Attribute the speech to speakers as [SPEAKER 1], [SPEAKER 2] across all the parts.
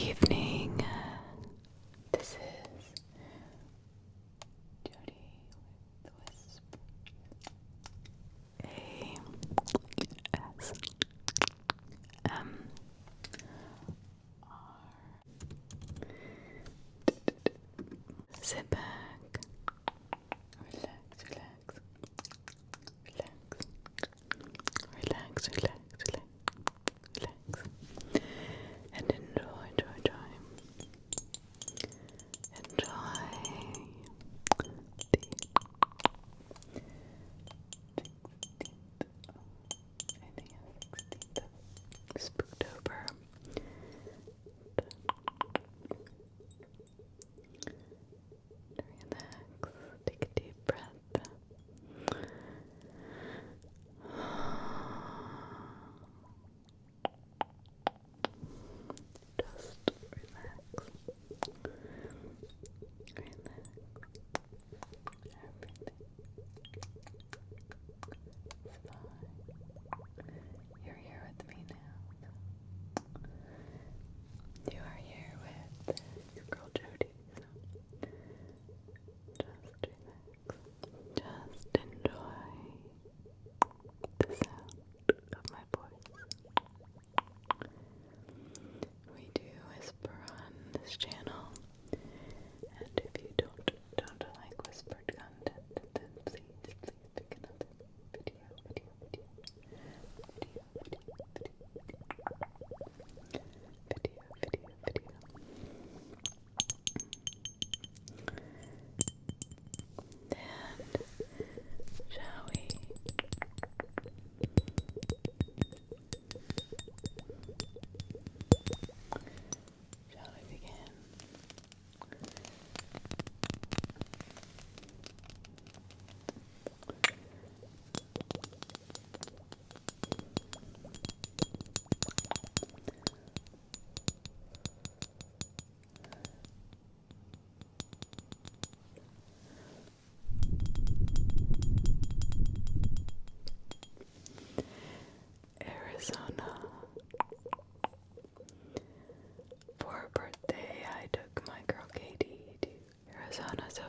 [SPEAKER 1] evening. This is Jodi with Whisper. ASMR. Sit back. Relax, relax. Relax, relax, relax, relax. And enjoy. Spooktober. Relax. Take a deep breath. Just relax. Everything is fine. You're here with me now. You are here with your girl Jodi. Just relax. Just enjoy the sound of my voice. We do whisper on this channel, and if you don't like whispered content, then please pick another video. Then, shall we? Shall we begin? Arizona. For her birthday, I took my girl Katie to Arizona so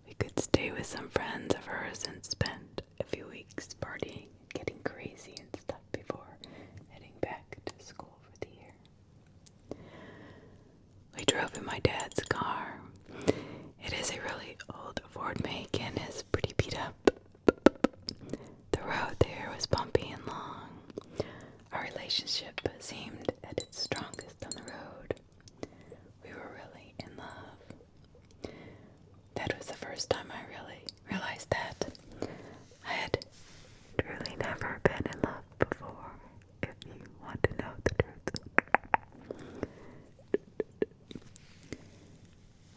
[SPEAKER 1] we could stay with some friends of hers and spend a few weeks partying, getting crazy and stuff before heading back to school for the year. We drove in my dad's car. It is a really old Ford make and is pretty beat up. The road there was bumpy and long. Our relationship seemed at its strongest on the road. We were really in love. That was the first time I really realized that. I had truly never been in love before, if you want to know the truth.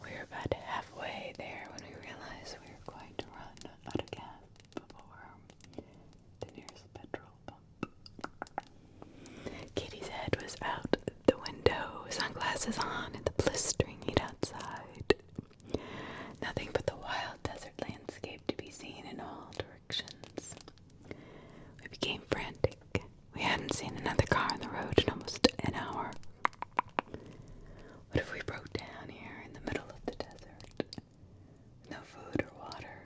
[SPEAKER 1] We were about halfway there when we realized we were going to run out of gas before the nearest petrol pump. Katie's head was out the window, sunglasses on, in the blistering heat outside. Nothing but the wild desert landscape to be seen in all directions. We became frantic. We hadn't seen another car on the road in almost an hour. What if we broke down here in the middle of the desert? With no food or water.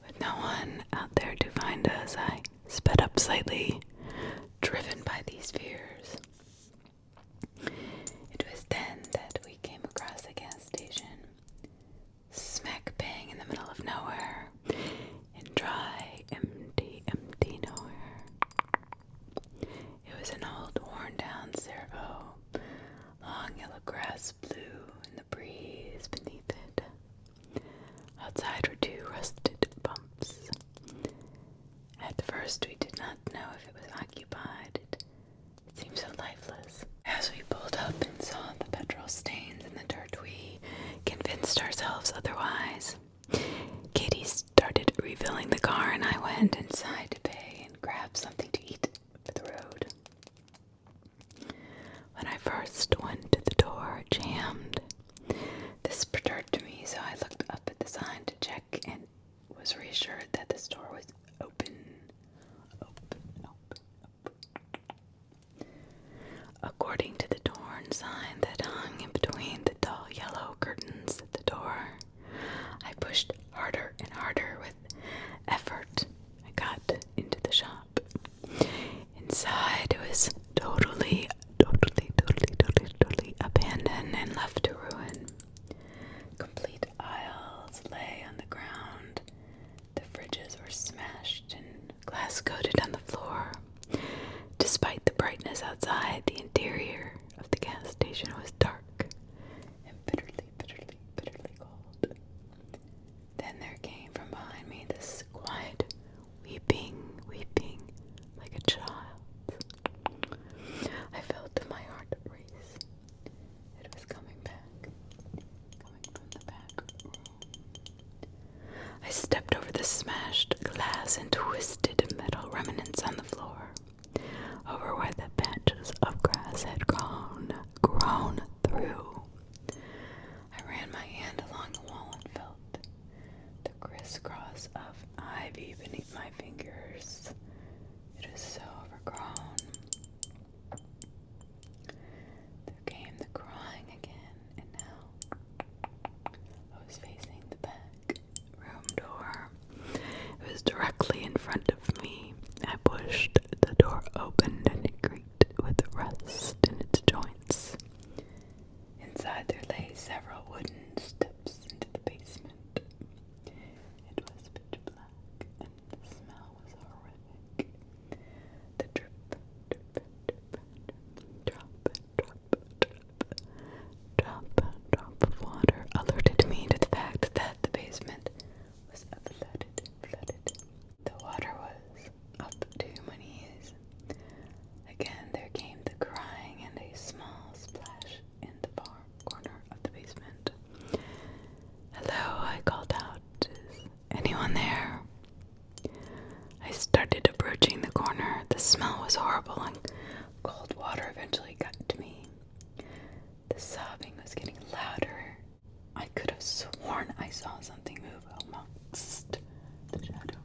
[SPEAKER 1] With no one out there to find us, I sped up slightly, driven by these fears. It was then that we came across a gas station, smack bang in the middle of nowhere, in dry, empty nowhere. It was an old, worn-down servo. Long yellow grass blew in the breeze beneath it. Outside were two rusted pumps. At first we did not know if it was occupied. It seemed so lifeless. As we pulled up and saw the petrol stains in the dirt, we convinced ourselves otherwise. Katie started refilling the car and I went inside to pay and grab something to eat for the road. When I first went to the door, it jammed. This perturbed me, so I looked up at the sign to check and was reassured that the store was open. According to the torn sign, Inside, the interior of the gas station was dark and bitterly cold. Then there came from behind me this quiet weeping like a child. I felt my heart race. It was coming from the back room. I stepped over the smashed glass and twisted metal remnants on the floor, over where the patches of grass had grown through. I ran my hand along the wall and felt the crisscross of ivy beneath my fingers. It is so overgrown. There came the crying again, and now I was facing the back room door. It was directly in front of me. I pushed the door open and it creaked with rust in its joints. Inside there lay several wooden steps into the basement. It was pitch black and the smell was horrific. The drip, drop of water alerted me to the fact that the basement was flooded. The water was up to my knees. Again there came the crying and a small splash in the far corner of the basement. Hello, I called out. Is anyone there? I started approaching the corner. The smell was horrible and cold water eventually got to me. The sobbing was getting louder. I could have sworn I saw something move amongst the shadows.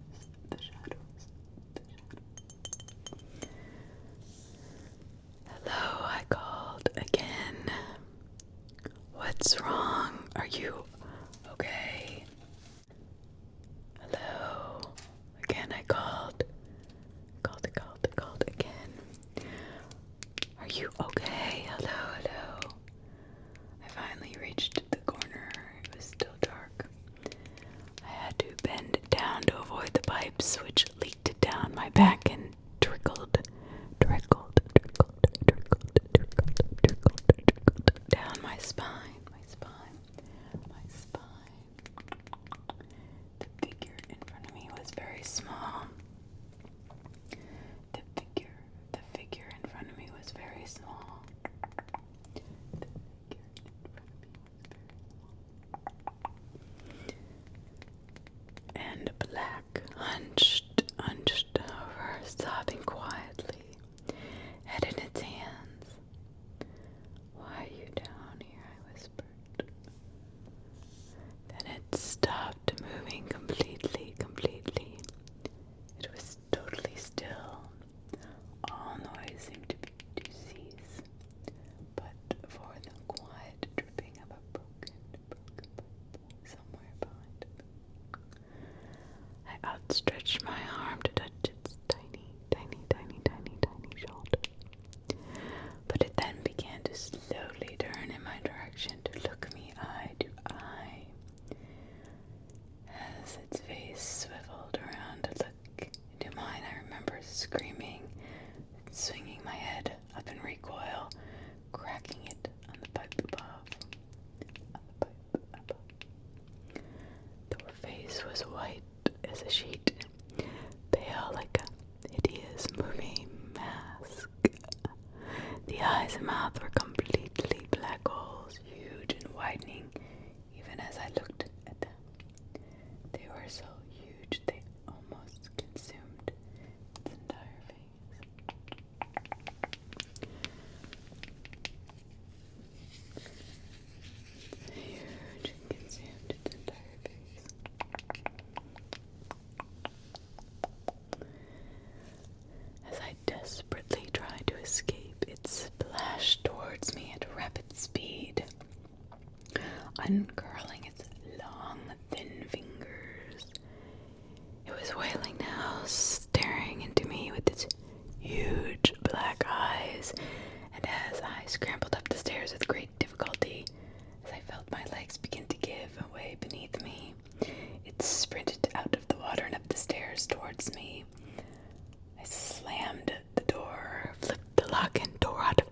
[SPEAKER 1] Hello, I called again. What's wrong? Are you okay? Hello. Again, I called again. Are you okay? Hello. I finally reached the corner. It was still dark. I had to bend down to avoid the pipes, which leaked down my back and trickled down my spine. The figure in front of me was very small. The figure in front of me was very small. And black, hunched over, sobbing quietly, head in its hands. Why are you down here? I whispered. Then it stopped moving completely. It was totally still. All noise seemed to cease, but for the quiet dripping of a broken pipe somewhere behind it. I outstretched my arm to touch its tiny shoulder. But it then began to slowly turn in my direction to look me eye to eye. As its face swiveled around to look into mine, I remember screaming, swinging my head up in recoil, cracking it on the pipe above. The face was white as a sheet, pale like a hideous movie mask. The eyes and mouth were completely black holes, huge and widening, even as I looked at them. They were so huge they almost consumed its entire face. Huge and consumed its entire face. As I desperately tried to escape, it splashed towards me at rapid speed, uncurling its long, thin fingers. It was wailing now, staring into me with its huge black eyes, and as I scrambled up the stairs with great difficulty, as I felt my legs begin to give way beneath me, it sprinted out of the water and up the stairs towards me. I slammed the door, flipped the lock, and tore out of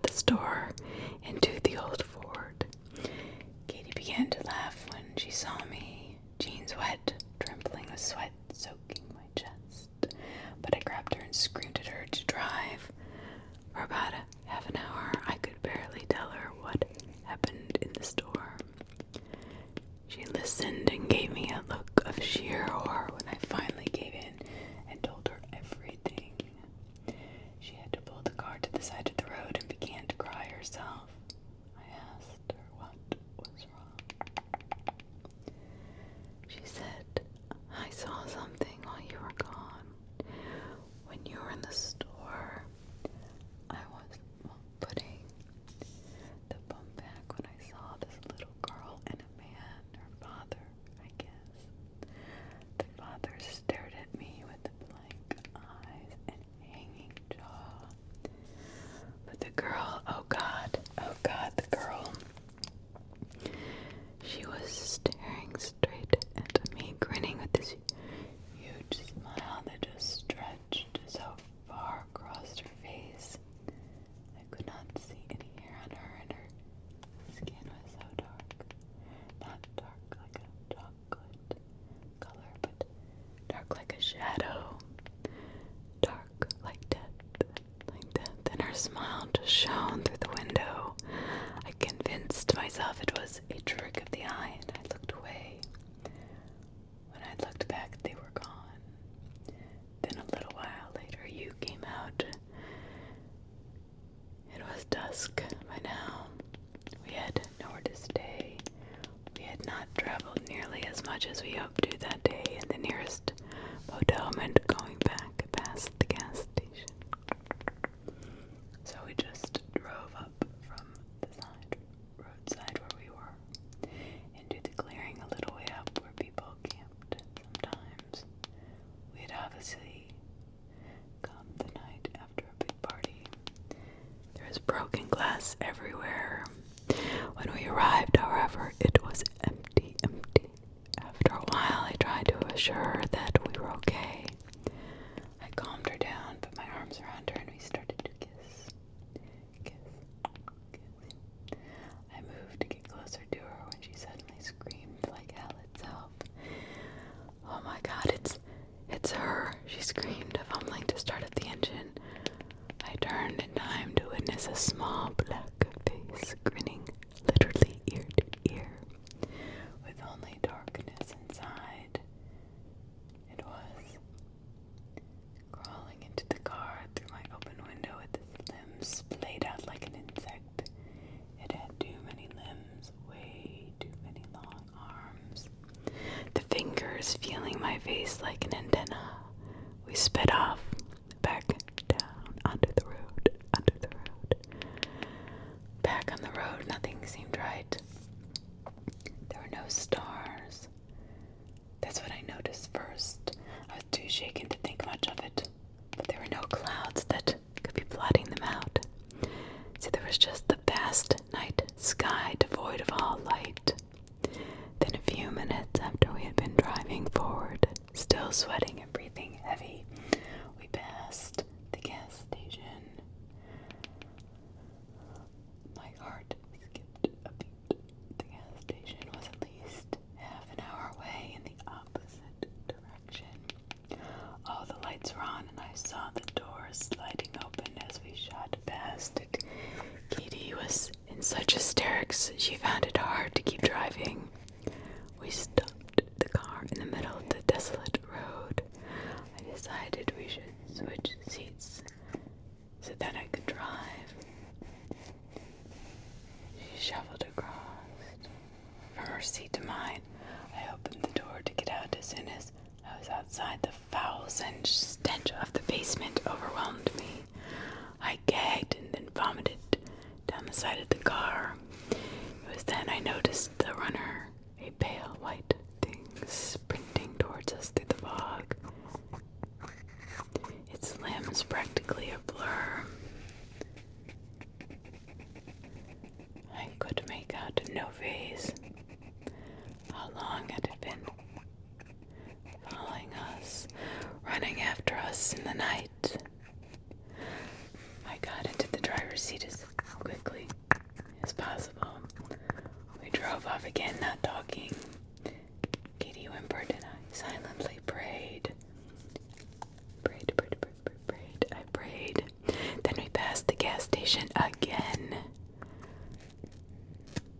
[SPEAKER 1] shone through the window. I convinced myself it was a trick of the eye, and I looked away. When I looked back, they were gone. Then a little while later, you came out. It was dusk by now. We had nowhere to stay. We had not traveled nearly as much as we hoped to that day, and the nearest motel meant going back past the gas station. So we just drove up from the roadside where we were, into the clearing a little way up where people camped sometimes. We had obviously come the night after a big party. There was broken glass everywhere. When we arrived, however, it was empty. After a while, I tried to assure her that we were okay. I calmed her down, put my arms around her, and we started to kiss. I moved to get closer to her when she suddenly screamed like hell itself. Oh my God, it's her, she screamed, fumbling to start up the engine. I turned in time to witness a small black face grinning literally ear to ear, with only darkness inside. It was crawling into the car through my open window with its limbs splayed out like an insect. It had too many limbs, way too many long arms. The fingers feeling my face like an antenna. We sped off, back down onto the road. Back on the road, nothing seemed right. There were no stars. That's what I noticed first. I was too shaken to think much of it. But there were no clouds that could be blotting them out. See, there was just the vast night sky devoid of all light. Then a few minutes after we had been driving forward, still sweating and breathing heavy, we passed the gas station. My heart skipped a beat. The gas station was at least half an hour away in the opposite direction. All the lights were on, and I saw the doors sliding open as we shot past it. Katie was in such hysterics, she found it hard to keep driving. We stopped the car in the middle of the desolate road. I decided we should switch seats so that I could drive. She shuffled across from her seat to mine. I opened the door to get out as soon as I was outside. The foul stench of the basement overwhelmed me. I gagged and then vomited down the side of the car. It was then I noticed the runner, a pale white thing sprinting towards us through the fog. Its limbs practically a blur. I could make out no face. How long had it been following us, running after us in the night? I got into the driver's seat as quickly as possible. We drove off again, not talking. Katie whimpered and I silently prayed. I prayed. Then we passed the gas station again.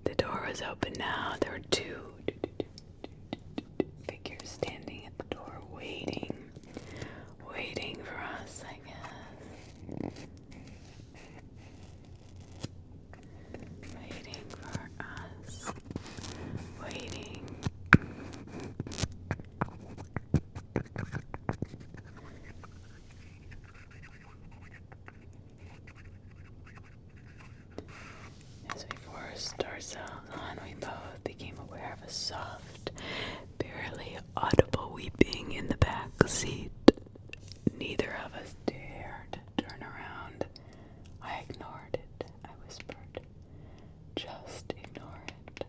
[SPEAKER 1] The door was open now. There were two figures standing at the door waiting for us, I guess. Waiting for us. Waiting. As we forced ourselves on, we both became aware of a soft, barely audible weeping in the back seat. Neither of us dared turn around. I ignored it. I whispered, "Just ignore it."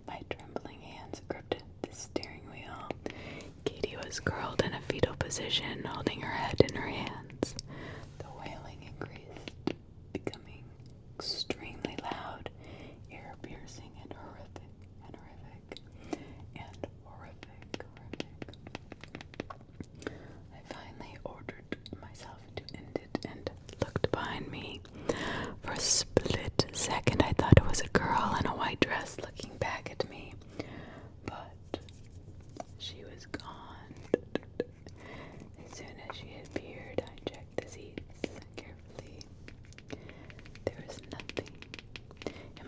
[SPEAKER 1] My trembling hands gripped the steering wheel. Katie was curled in a fetal position, holding her head in her hands. The wailing increased, becoming extremely loud, ear-piercing and horrific.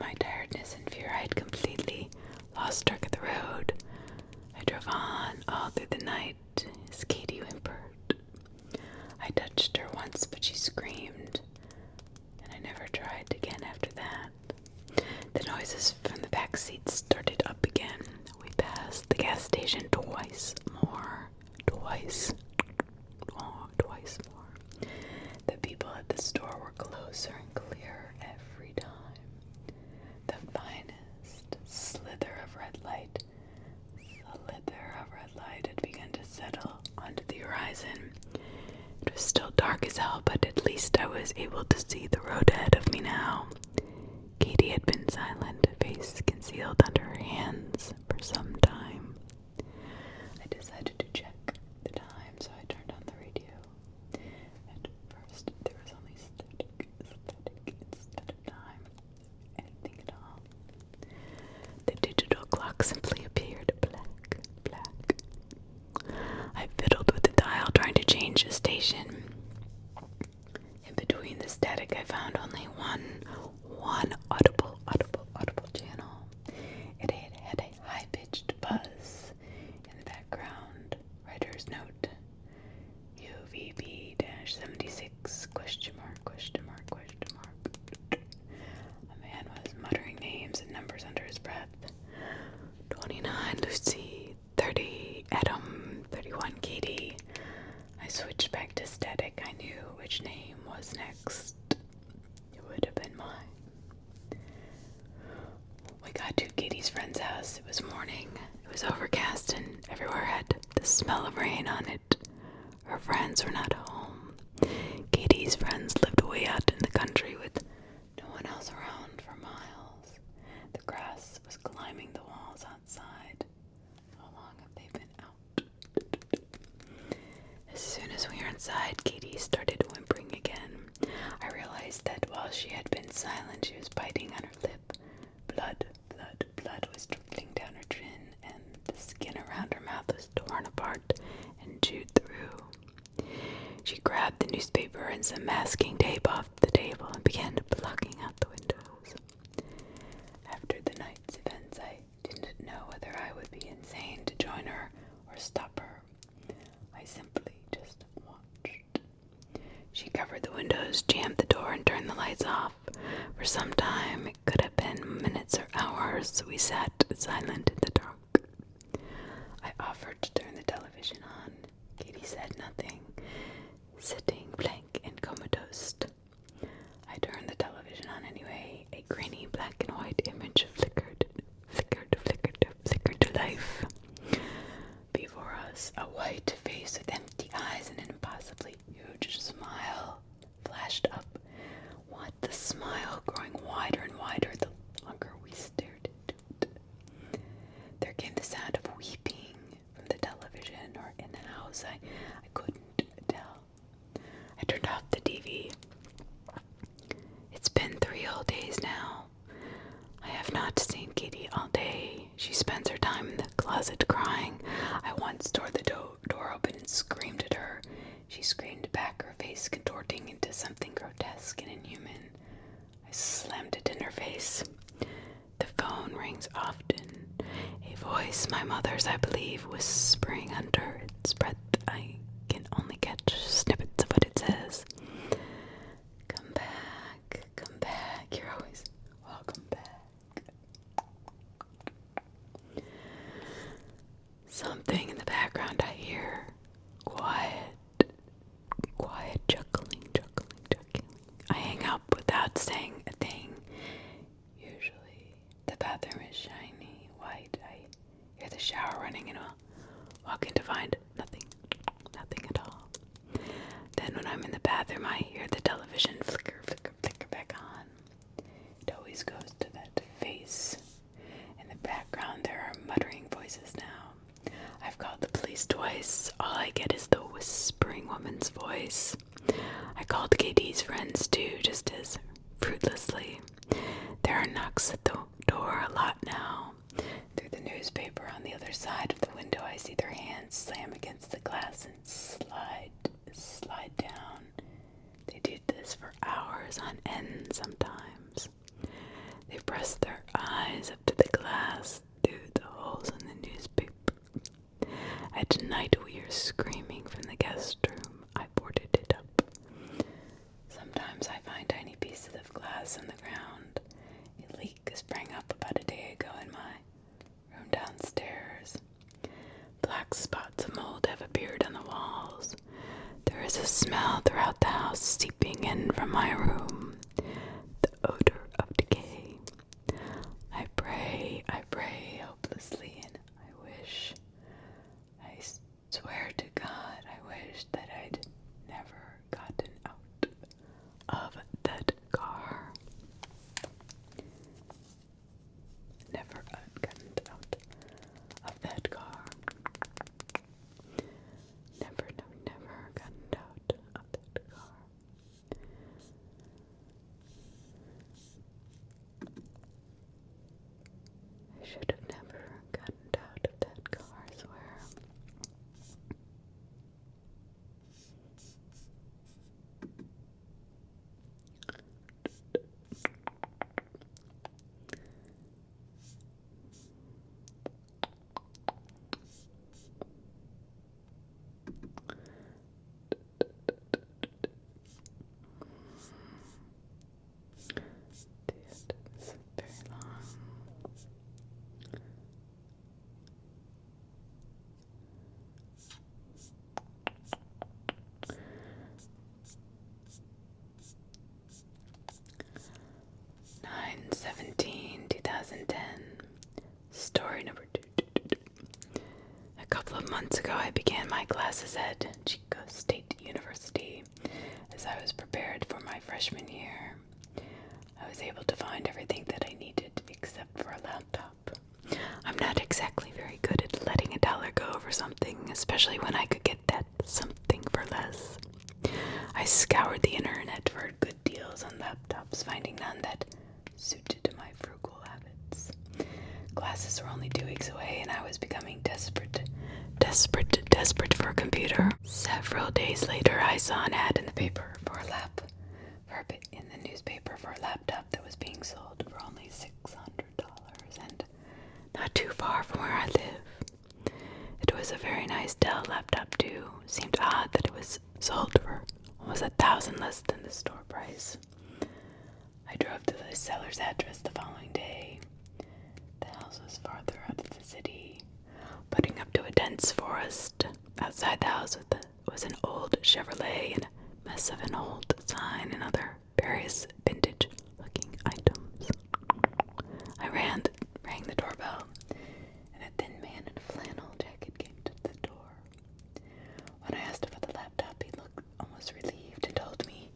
[SPEAKER 1] my tiredness and fear, I had completely lost track of the road. I drove on all through the night as Katie whimpered. I touched her once, but she screamed, and I never tried again after that. The noises from the back seat started up again. We passed the gas station twice more. Twice more. The people at the store were closer and clearer every time. The finest slither of red light had begun to settle onto the horizon. It was still dark as hell, but at least I was able to see the road ahead of me now. Katie had been silent, face concealed under her hands for some time. I decided to check the time, so I turned on the radio. At first, there was only static instead of time. Anything at all. The digital clock simply appeared black. I fiddled with the dial, trying to change the station. In between the static, I found only one audible channel. It had a high-pitched buzz in the background. Writer's note: UVB-76 ? A man was muttering names and numbers under his breath. 29 Lucy, 30 Adam, 31 Katie. I switched back to static. I knew which name was next. It would have been mine. We got to Katie's friend's house. It was morning. It was overcast and everywhere had the smell of rain on it. Her friends were not home. Katie's friends lived way out in the country with no one else around for miles. The grass was climbing the walls outside. How long have they been out? As soon as we were inside, Katie started whimpering again. I realized that while she had been silent, she was biting on her lip. Blood was dripping down her chin, and the skin around her mouth was torn apart and chewed through. She grabbed the newspaper and some masking tape off the table and began blocking out the windows. After the night's events, I didn't know whether I would be insane to join her or stop her. I simply just watched. She covered the windows, jammed the door, and turned the lights off. For some time, it could have been minutes or hours, we sat silent in the dark. I offered to turn the television on. Katie said nothing, sitting blank and comatose. I turned the television on anyway. A grainy black and white image flickered to life. Before us, a white face with empty eyes and an impossibly huge smile flashed up. What? The smile growing wider and wider the longer we stared into it. There came the sound of weeping from the television or in the house. I couldn't tell. I turned off the TV. It's been 3 whole days now. I have not seen Katie all day. She spends her time in the closet crying. I once tore the door open and screamed at her. She screamed back, her face contorting into something grotesque and inhuman. I slammed it in her face. The phone rings often. A voice, my mother's, I believe, whispering under its breath. I can only catch snippets of what it says. Come back, you're always welcome back. Something in the background I hear. Quiet, chuckling. I hang up without saying a thing. Usually, the bathroom is shiny, white. I hear the shower running and I'll walk in to find nothing at all. Then when I'm in the bathroom, I hear the television flicker back on. It always goes to that face. In the background, there are muttering voices now. I've called the police twice. All I get is the whispering woman's voice. I called Katie's friends too, just as fruitlessly. There are knocks at the door a lot now. Through the newspaper on the other side of the window, I see their hands slam against the glass and slide down. They do this for hours on end sometimes. They press their months ago, I began my classes at Chico State University. As I was prepared for my freshman year, I was able to find everything that I needed except for a laptop. I'm not exactly very good at letting $1 go over something, especially when I could get that something for less. I scoured the internet for good deals on laptops, finding none that suited my frugal habits. Classes were only 2 weeks away, and I was becoming desperate for a computer. Several days later, I saw an ad in the newspaper for a laptop that was being sold for only $600, and not too far from where I live. It was a very nice Dell laptop too. Seemed odd that it was sold for almost $1,000 less than the store price. I drove to the seller's address the following day. The house was farther out of the city, putting up to a dense forest. Outside the house was an old Chevrolet and a mess of an old sign and other various vintage-looking items. I rang the doorbell, and a thin man in a flannel jacket came to the door. When I asked about the laptop, he looked almost relieved and told me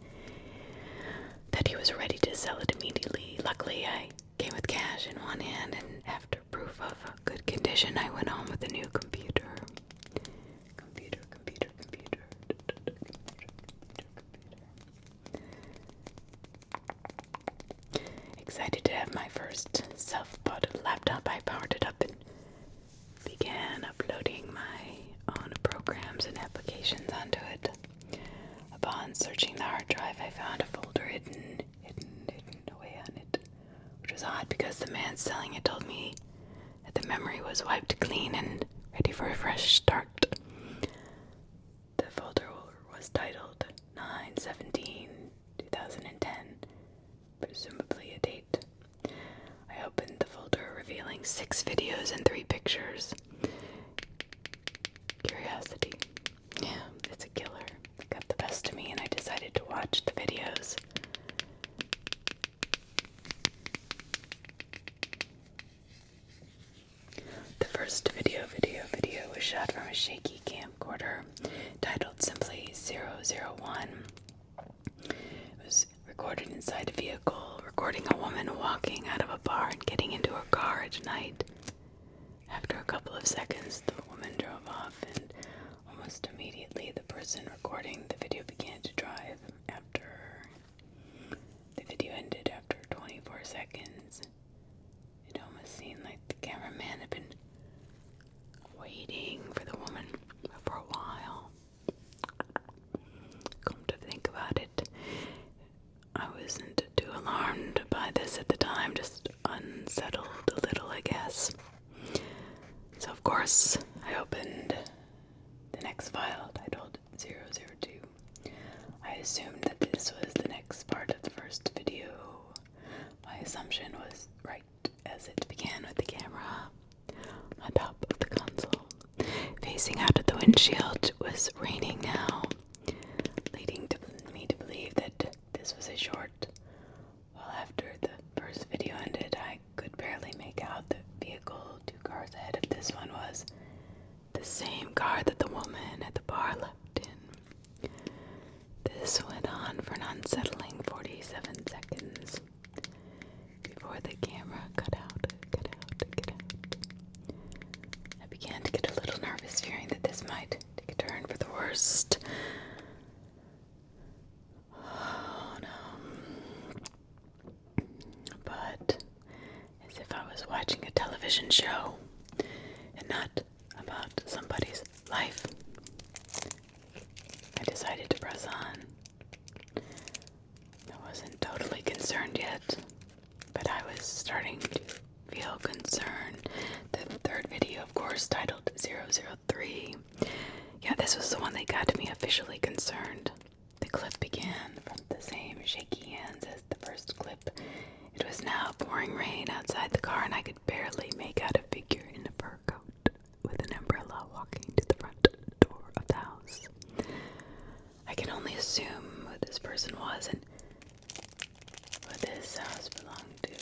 [SPEAKER 1] that he was ready to sell it immediately. Luckily, I came with cash in one hand, and after proof of good condition, I went home with a new computer. Excited to have my first self-bought laptop, I powered it up and began uploading my own programs and applications onto it. Upon searching the hard drive, I found a folder hidden away on it, which was odd because the man selling it told me that the memory was wiped clean and ready for a fresh start. The folder was titled 9/17/2010, presumably a date. I opened the folder, revealing 6 videos and 3 pictures. Curiosity. Yeah, it's a killer. It got the best of me, and I decided to watch the videos. The first video was shot from a shaky camcorder titled simply 001. It was recorded inside a vehicle, recording a woman walking out of a bar and getting into her car at night. After a couple of seconds, the woman drove off, and almost immediately the person recording the video began to drive. The video ended after 24 seconds. It almost seemed like the cameraman had been waiting for the woman for a while. Come to think about it, I wasn't too alarmed by this at the time, just unsettled a little, I guess. So of course, I opened the next file titled 002. I assumed that this was the next part of the first video. My assumption was right, as it began with the camera on top of the console, facing out of the windshield. It was raining now, leading me to believe that this was a short. Well, after the first video ended, I could barely make out the vehicle 2 cars ahead of this one was the same car that the woman at the bar left in. This went on for an unsettling 47 seconds before the camera cut out. I began to get a little nervous, fearing that this might take a turn for the worst. Oh no. But as if I was watching a television show and not about somebody's life, I decided to press on. I wasn't totally concerned yet, but I was starting to feel concerned. The third video, of course, titled 003. Yeah, this was the one that got me officially concerned. The clip began from the same shaky hands as the first clip. It was now pouring rain outside the car, and I could barely make out a figure in a fur coat with an umbrella walking to the front door of the house. I can only assume who this person was and what this house belonged to.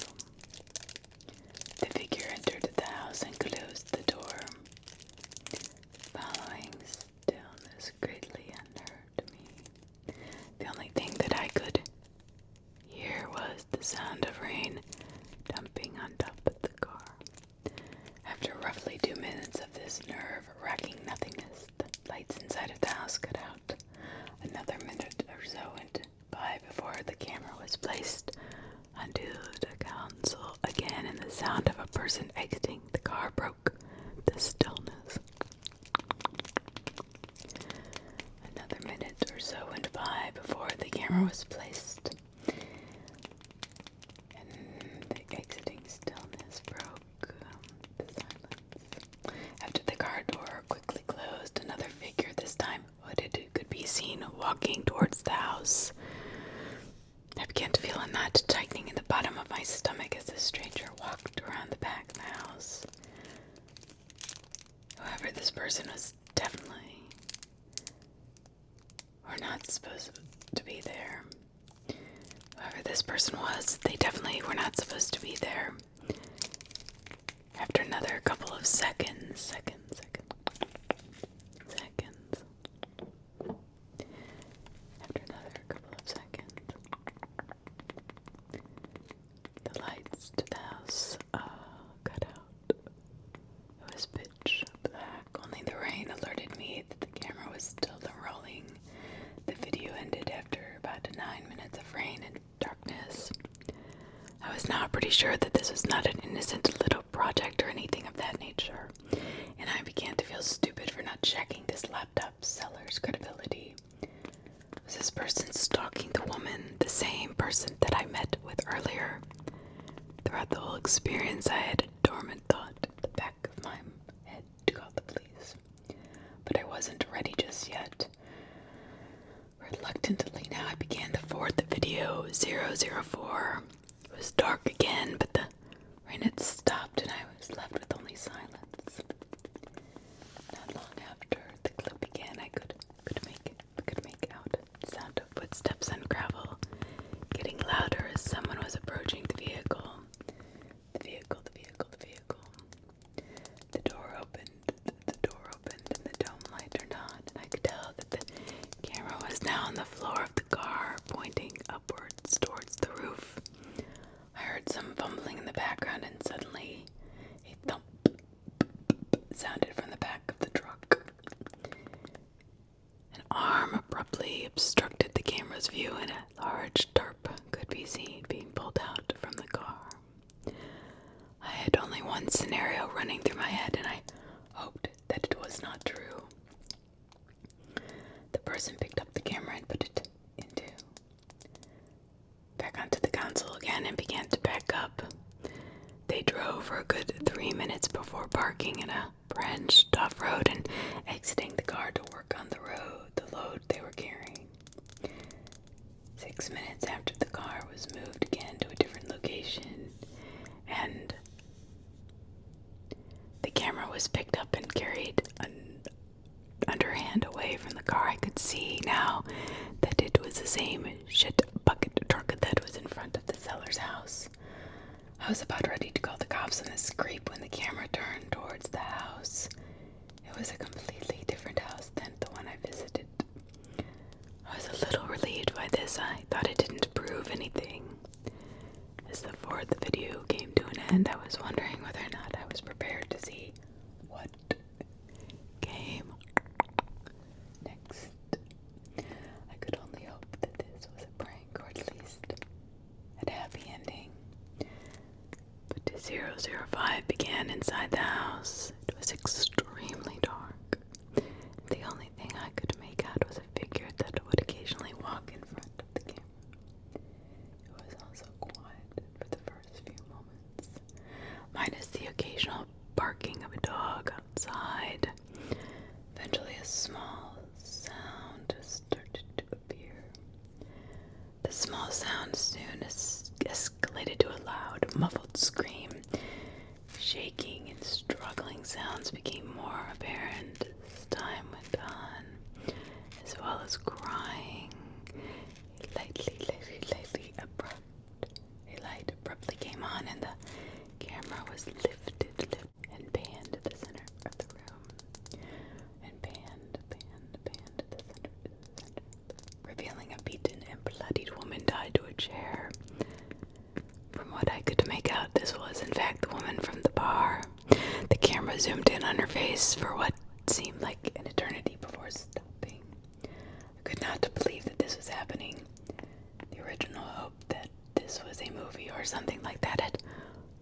[SPEAKER 1] The figure entered the house and closed the door. While sound of rain dumping on top of the car. After roughly 2 minutes of this nerve-wracking nothingness, the lights inside of the house cut out. Another minute or so went by before the camera was placed onto the console again, and the sound of a person exiting the car broke the stillness. Another minute or so went by before the camera was placed, and the exiting stillness broke the silence. After the car door quickly closed, another figure, this time hooded, could be seen walking towards the house. I began to feel a knot tightening in the bottom of my stomach as the stranger walked around the back of the house. However, this person was definitely not supposed to be there. Whoever this person was, they definitely were not supposed to be there. After another couple of seconds, after another couple of seconds, the lights to the house cut out. It was pitch black. Only the rain alerted me that the camera was still rolling. The video ended after about 9 minutes of rain and darkness. I was now pretty sure that this was not an innocent little project or anything of that nature, and I began to feel stupid for not checking this laptop seller's credibility. Was this person stalking the woman, the same person that I met with earlier? Throughout the whole experience, I had a dormant thought at the back of my head to call the police, but I wasn't ready just yet. Reluctantly now I began to forward the video 004. It was dark again, but the rain had stopped and I was left with only silence. Not long after the clip began, I could make out the sound of footsteps on gravel, getting louder as someone was approaching the vehicle. The door opened, and the dome light turned on, and I could tell that the camera was now on the floor of the car, pointing upwards towards the roof. I heard some fumbling in the background, and suddenly a thump sounded from the back of the truck. An arm abruptly obstructed the camera's view, and a large tarp could be seen being pulled out from the car. I had only one scenario running through my head, and I hoped that it was not true. The person picked up the camera and put it back onto the console again and began to back up. They drove for a good 3 minutes before parking in a branched off road and exiting the car to work on the load they were carrying. 6 minutes after the car was moved again to a different location, and the camera was picked up and carried underhand away from the car, I could see now that it was the same shit bucket truck that was in front of the seller's house. I was about ready to call the cops on this creep when the camera turned towards the house. It was a completely different house than the one I visited. I was a little relieved by this. I thought it didn't prove anything. As the fourth video came to an end, I was wondering whether or not I was prepared to see what came next. I could only hope that this was a prank, or at least a happy ending. But 005 began inside the house. It was extremely dark. The only thing I could make out was a figure that would occasionally walk in front of the camera. It was also quiet for the first few moments, minus the occasional barking of a dog outside. Eventually a small sound started to appear. The small sound soon escalated to a loud, muffled scream. Shaking and struggling sounds became more apparent as time went on, as well as crying. A light abruptly came on, and the camera was lifted and panned to the center of the room, and panned to the center, revealing a beaten and bloodied woman tied to a chair. For what I could make out, this was in fact the woman from the bar. The camera zoomed in on her face for what seemed like an eternity before stopping. I could not believe that this was happening. The original hope that this was a movie or something like that had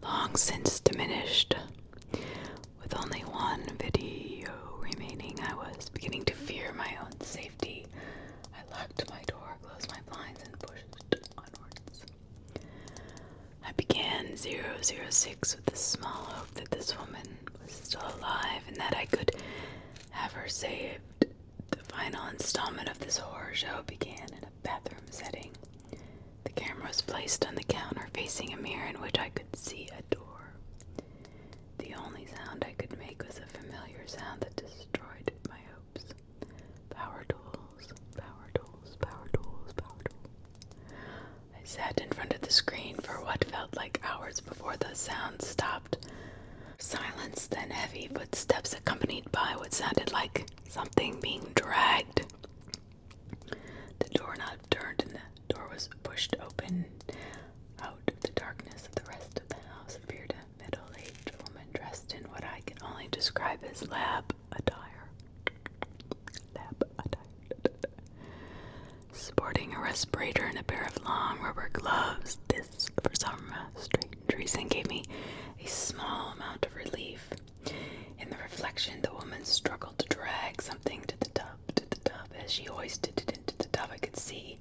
[SPEAKER 1] long since diminished. With only one video remaining, I was beginning to fear my own safety. I locked my door, closed my blinds, and pushed onwards. I began 006 with the small hope that this woman was still alive and that I could have her saved. The final installment of this horror show began in a bathroom setting. The camera was placed on the counter facing a mirror in which I could see a door. The only sound I could make was a familiar sound that destroyed my hopes. Power tools, power tools, power tools, power tools. I sat in front of the screen for what felt like hours before the sound stopped. Silence, then heavy footsteps accompanied by what sounded like something being dragged. The doorknob turned and the door was pushed open. Out of the darkness of the rest of the house appeared a middle-aged woman dressed in what I can only describe as lab attire. Lab attire. Sporting a respirator and a pair of long rubber gloves. This, for some strange reason, gave me a small amount of relief. In the reflection, the woman struggled to drag something to the tub. As she hoisted it into the tub, I could see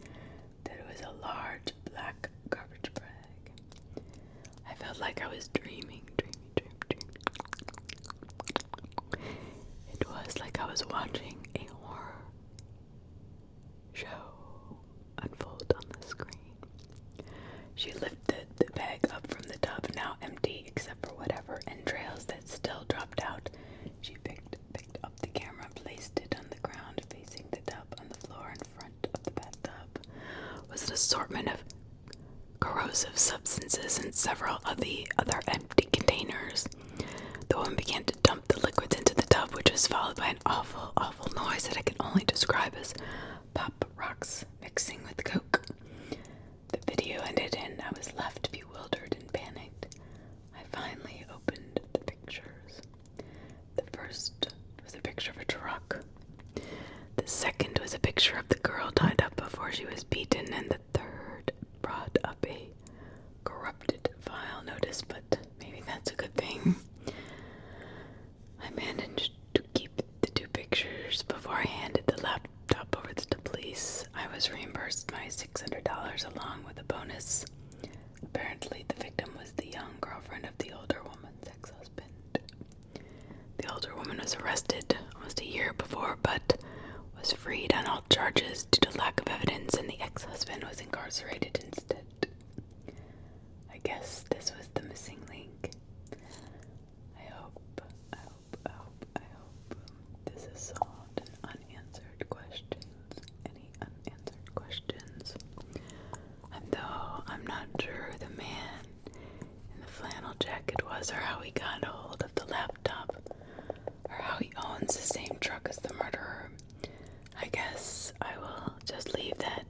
[SPEAKER 1] that it was a large black garbage bag. I felt like I was dreaming. It was like I was watching a horror show unfold on the screen. She lifted the bag up from the tub, now empty except for whatever entrails that still dropped out. She picked up the camera, placed it on the ground facing the tub. On the floor in front of the bathtub was an assortment of corrosive substances and several of the other empty containers. The woman began to dump the liquids into the tub, which was followed by an awful, awful noise that I can only describe as pop rocks mixing with coke. The video ended and I was left bewildered and panicked. I finally opened the pictures. The first was a picture of a truck. The second was a picture of the girl tied up before she was beaten, and the third brought up a corrupted file notice, but maybe that's a good thing. I managed to keep the two pictures before I handed the laptop over to the police. I was reimbursed my $600 along with a bonus. Apparently, the victim was the young girlfriend of the older woman's ex-husband. The older woman was arrested almost a year before, but was freed on all charges due to lack of evidence, and the ex-husband was incarcerated instead. I guess this was the missing link. I hope this has solved any unanswered questions. And though I'm not sure who the man in the flannel jacket was, or how he got a hold of the laptop, or how he owns the same truck as the murderer, I guess I will just leave that